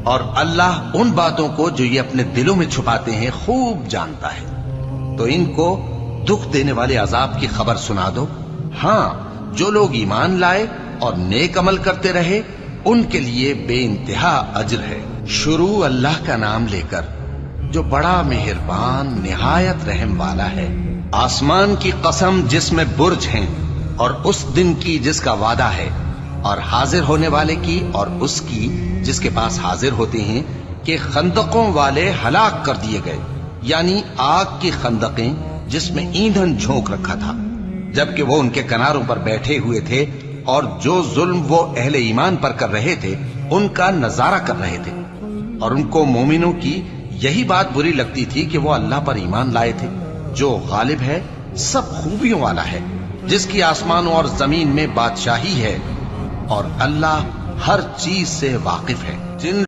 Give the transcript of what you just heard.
اور اللہ ان باتوں کو جو یہ اپنے دلوں میں چھپاتے ہیں خوب جانتا ہے۔ تو ان کو دکھ دینے والے عذاب کی خبر سنا دو۔ ہاں، جو لوگ ایمان لائے اور نیک عمل کرتے رہے ان کے لیے بے انتہا اجر ہے۔ شروع اللہ کا نام لے کر جو بڑا مہربان نہایت رحم والا ہے۔ آسمان کی قسم جس میں برج ہیں، اور اس دن کی جس کا وعدہ ہے، اور حاضر ہونے والے کی اور اس کی جس کے پاس حاضر ہوتے ہیں، کہ خندقوں والے ہلاک کر دیے گئے، یعنی آگ کی خندقیں جس میں ایندھن جھونک رکھا تھا، جبکہ وہ ان کے کناروں پر بیٹھے ہوئے تھے اور جو ظلم وہ اہل ایمان پر کر رہے تھے ان کا نظارہ کر رہے تھے، اور ان کو مومنوں کی یہی بات بری لگتی تھی کہ وہ اللہ پر ایمان لائے تھے جو غالب ہے، سب خوبیوں والا ہے، جس کی آسمانوں اور زمین میں بادشاہی ہے، اور اللہ ہر چیز سے واقف ہے۔ جن